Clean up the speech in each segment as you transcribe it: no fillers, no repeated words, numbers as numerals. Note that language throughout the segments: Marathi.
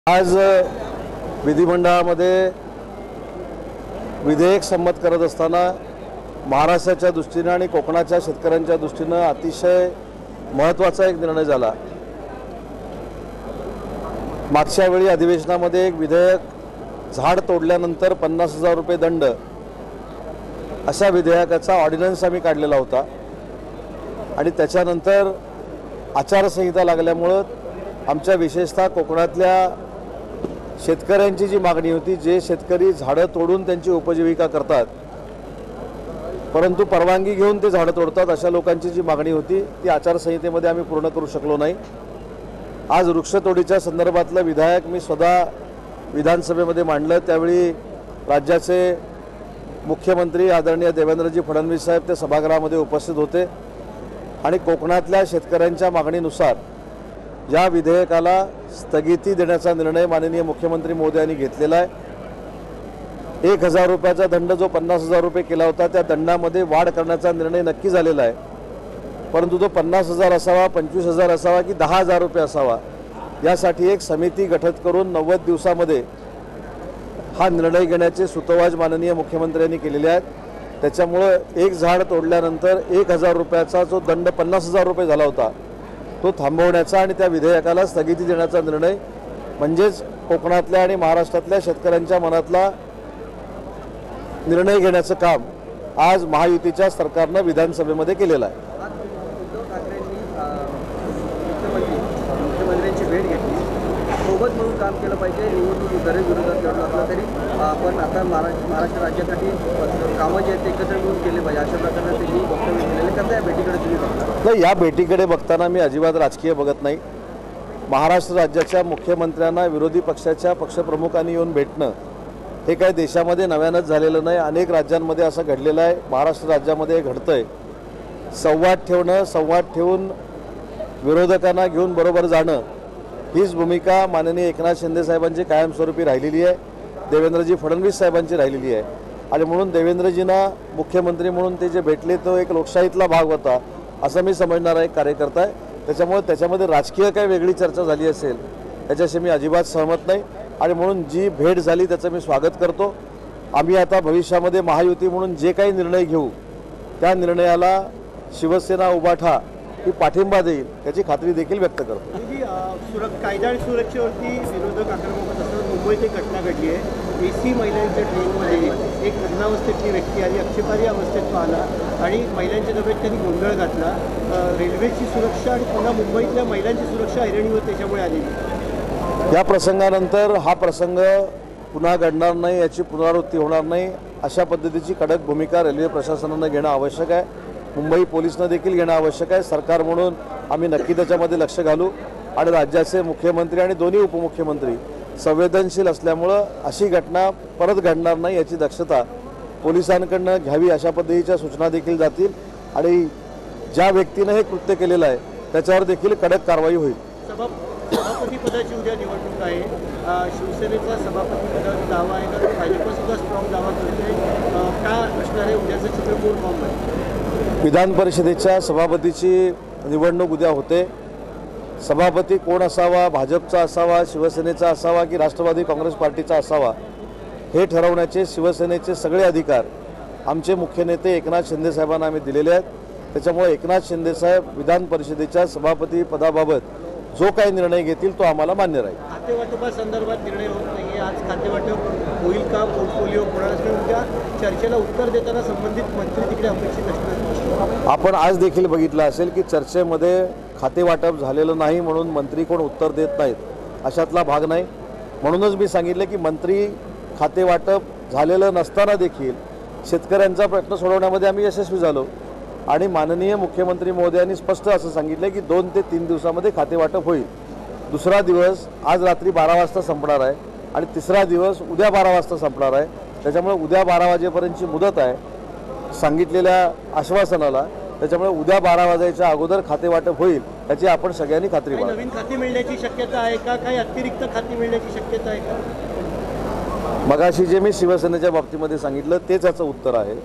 आज विधिमंडळामध्ये विधेयक संमत करत असताना महाराष्ट्राच्या दृष्टीने आणि कोकणाच्या शेतकऱ्यांच्या दृष्टीने अतिशय महत्त्वाचा एक निर्णय झाला। मागच्या वेळी अधिवेशनामध्ये एक विधेयक झाड तोडल्यानंतर 50,000 रुपये दंड अशा विधेयकाचा ऑर्डिनन्स आम्ही काढलेला होता आणि त्याच्यानंतर आचारसंहिता लागल्यामुळे आमच्या विशेषतः कोकणातल्या शेतकऱ्यांची जी मागणी होती, जे शेतकरी झाडं तोडून त्यांची उपजीविका करतात परंतु परवानगी घेऊन ते झाडं तोडतात, अशा लोकांची जी मागणी होती ती आचारसंहितेमध्ये आम्ही पूर्ण करू शकलो नाही। आज वृक्षतोडीच्या संदर्भातलं विधेयक मी स्वतः विधानसभेमध्ये मांडलं। त्यावेळी राज्याचे मुख्यमंत्री आदरणीय देवेंद्रजी फडणवीस साहेब ते सभागृहामध्ये उपस्थित होते आणि कोकणातल्या शेतकऱ्यांच्या मागणीनुसार या विधेयकाला स्थगिती देण्याचा निर्णय माननीय मुख्यमंत्री महोदयांनी घेतलेला आहे। 1,000 रुपयाचा दंड जो 50,000 रुपये केला होता त्या दंडामध्ये वाढ करण्याचा निर्णय नक्की झालेला आहे, परंतु तो 50,000 असावा, 25,000 असावा की 10,000 रुपये असावा यासाठी एक समिती गठीत करून 90 दिवसामध्ये हा निर्णय घेण्याचे सुतोवाच माननीय मुख्यमंत्र्यांनी केलेले आहेत। त्याच्यामुळे एक झाड तोडल्यानंतर 1,000 रुपयाचा जो दंड 50,000 रुपये झाला होता तो थांबवण्याचा आणि त्या विधेयकाला स्थगिती देण्याचा निर्णय म्हणजेच कोकणातल्या आणि महाराष्ट्रातल्या शेतकऱ्यांच्या मनातला निर्णय घेण्याचं काम आज महायुतीच्या सरकारनं विधानसभेमध्ये केलेलं आहे। उद्धव ठाकरेंनी मुख्यमंत्र्यांची भेट घेतली, सोबत म्हणून काम केलं पाहिजे, निवडणूक जरी विरोधात लढलं असलं तरी आपण आता महाराष्ट्र राज्यासाठी कामं जे आहेत एकत्र मिळून केले पाहिजे अशा प्रकारे त्यांनी वक्तव्य केलेले। कसं या भेटीकडे तुम्ही बघता? नाही, या भेटीकडे बघताना मी अजिबात राजकीय बघत नाही। महाराष्ट्र राज्याच्या मुख्यमंत्र्यांना विरोधी पक्षाच्या पक्षप्रमुखांनी येऊन भेटणं हे काही देशामध्ये नव्यानंच झालेलं नाही, अनेक राज्यांमध्ये असं घडलेलं आहे, महाराष्ट्र राज्यामध्ये घडतंय। संवाद ठेवणं, संवाद ठेवून विरोधकांना घेऊन बरोबर जाणं हीच भूमिका माननीय एकनाथ शिंदे साहेबांची कायमस्वरूपी राहिलेली आहे, देवेंद्रजी फडणवीस साहेबांची राहिलेली आहे आणि म्हणून देवेंद्रजींना मुख्यमंत्री म्हणून ते जे भेटले तो एक लोकशाहीतला भाग होता असं मी समजणारा एक कार्यकर्ता आहे। त्याच्यामुळे त्याच्यामध्ये राजकीय काय वेगळी चर्चा झाली असेल त्याच्याशी मी अजिबात सहमत नाही आणि म्हणून जी भेट झाली त्याचं मी स्वागत करतो। आम्ही आता भविष्यामध्ये महायुती म्हणून जे काही निर्णय घेऊ त्या निर्णयाला शिवसेना उभाठा ही पाठिंबा देईल याची खात्री देखील व्यक्त करतो। कायदा आणि सुरक्षेवरती विरोधक आक्रमक होत असताना मुंबईत एक घटना घडली आहे। AC महिलांच्या ट्रेनमध्ये एक रुग्णावस्थेतली व्यक्ती आली, आक्षेपार्ह अवस्थेत तो आला आणि महिलांच्या डब्यात त्यांनी गोंधळ घातला। रेल्वेची सुरक्षा आणि पुन्हा मुंबईतल्या महिलांची सुरक्षा ऐरणीवर त्याच्यामुळे आलेली। या प्रसंगानंतर हा प्रसंग पुन्हा घडणार नाही, याची पुनरावृत्ती होणार नाही अशा पद्धतीची कडक भूमिका रेल्वे प्रशासनानं घेणं आवश्यक आहे, मुंबई पोलिसांना देखील घेणं आवश्यक आहे। सरकार म्हणून आम्ही नक्की त्याच्यामध्ये लक्ष घालू आणि राज्याचे मुख्यमंत्री आणि दोन्ही उपमुख्यमंत्री संवेदनशील असल्यामुळं अशी घटना परत घडणार नाही याची दक्षता पोलिसांकडनं घ्यावी अशा पद्धतीच्या सूचना देखील जातील आणि ज्या व्यक्तीनं हे कृत्य केलेलं आहे त्याच्यावर देखील कडक कारवाई होईल। सभापती पदाची उद्या निवडणूक आहे, शिवसेनेचा सभापती पदाचा दावा आहे का भाजप सुद्धा स्ट्रॉंग दावा करते, काय असणार आहे उद्याचं चित्र कोण फॉर्म आहे? विधान परिषदेच्या सभापतीची निवडणूक उद्या होते। सभापती कोण असावा, भाजपचा असावा, शिवसेनेचा असावा की राष्ट्रवादी काँग्रेस पार्टीचा असावा हे ठरवण्याचे शिवसेनेचे सगळे अधिकार आमचे मुख्य नेते एकनाथ शिंदे साहेबांना आम्ही दिलेले आहेत। त्याच्यामुळे एकनाथ शिंदे साहेब विधान परिषदेच्या सभापती पदाबाबत जो काही निर्णय घेतील तो आम्हाला मान्य राहील। खातेवाटपासंदर्भात निर्णय होत नाही, आज खातेवाटप होईल का, पोर्टफोलिओ कोणाला, त्या चर्चेला उत्तर देताना संबंधित मंत्री तिकडे अपेक्षित असणार। आपण आज देखील बघितलं असेल की चर्चेमध्ये खातेवाटप झालेलं नाही म्हणून मंत्री कोण उत्तर देत नाहीत अशातला भाग नाही। म्हणूनच मी सांगितलं की मंत्री खातेवाटप झालेलं नसताना देखील शेतकऱ्यांचा प्रश्न सोडवण्यामध्ये आम्ही यशस्वी झालो आणि माननीय मुख्यमंत्री महोदयांनी स्पष्ट असं सांगितलं की 2 ते 3 दिवसामध्ये खातेवाटप होईल। दुसरा दिवस आज रात्री 12 वाजता संपणार आहे आणि तिसरा दिवस उद्या 12 वाजता संपणार आहे। त्याच्यामुळे उद्या 12 वाजेपर्यंतची मुदत आहे सांगितलेल्या आश्वासनाला, त्याच्यामुळे उद्या 12 वाजायच्या अगोदर खातेवाटप होईल याची आपण सगळ्यांनी खात्री बाळगा। नवीन खाती मिळण्याची शक्यता आहे का, काही अतिरिक्त खाती मिळण्याची शक्यता आहे का? मगाशी जे मी शिवसेनेच्या बाबतीमध्ये सांगितलं तेच याचं उत्तर आहे।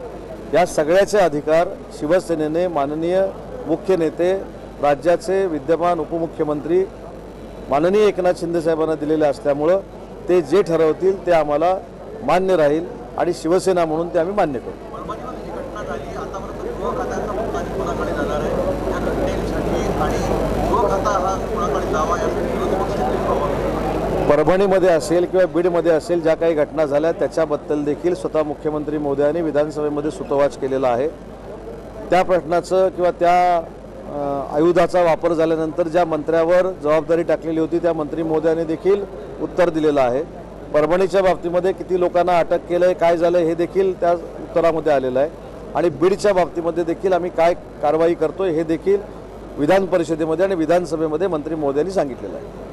या सगळ्याचे अधिकार शिवसेनेने माननीय मुख्य नेते राज्याचे विद्यमान उपमुख्यमंत्री माननीय एकनाथ शिंदे साहेबांना दिलेले असल्यामुळं ते जे ठरवतील ते आम्हाला मान्य राहील आणि शिवसेना म्हणून ते आम्ही मान्य करू. परभणीमध्ये जी घटना झाली आतापर्यंत गृहखात्याचा मुद्दा कोणाकडे जाणार आहे या घटनेसाठी आणि गृहखाता हा कोणाकडे जावा यासाठी विरोधी पक्ष परभणीमध्ये असेल किंवा बीडमध्ये असेल ज्या काही घटना झाल्या त्याच्याबद्दल देखील स्वतः मुख्यमंत्री महोदयांनी विधानसभेमध्ये सूतोवाच केलेला आहे. त्या प्रश्नाचं किंवा त्या आयुधाचा वापर झाल्यानंतर ज्या मंत्र्यावर जबाबदारी टाकलेली होती त्या मंत्री महोदयांनी देखील उत्तर दिलेलं आहे. परभणीच्या बाबतीमध्ये किती लोकांना अटक केलं आहे, काय झालं हे देखील त्या उत्तरामध्ये आलेलं आहे. आणि बीडच्या बाबतीमध्ये देखील आम्ही काय कारवाई करतोय हे देखील विधान परिषदेमध्ये आणि विधानसभेमध्ये मंत्री महोदयांनी सांगितलेलं आहे.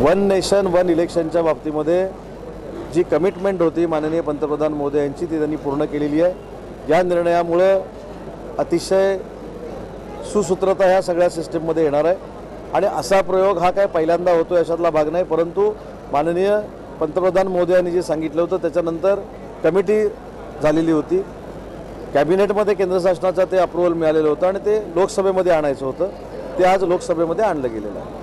वन नेशन वन इलेक्शनच्या बाबतीमध्ये जी कमिटमेंट होती माननीय पंतप्रधान मोदी यांची ती त्यांनी पूर्ण केलेली आहे. या निर्णयामुळं अतिशय सुसूत्रता ह्या सगळ्या सिस्टीममध्ये येणार आहे आणि असा प्रयोग हा काय पहिल्यांदा होतो याच्यातला भाग नाही. परंतु माननीय पंतप्रधान मोदी यांनी जे सांगितलं होतं त्याच्यानंतर कमिटी झालेली होती. कॅबिनेटमध्ये केंद्र शासनाचं ते अप्रुव्हल मिळालेलं होतं आणि ते लोकसभेमध्ये आणायचं होतं. ते आज लोकसभेमध्ये आणलं गेलेलं आहे.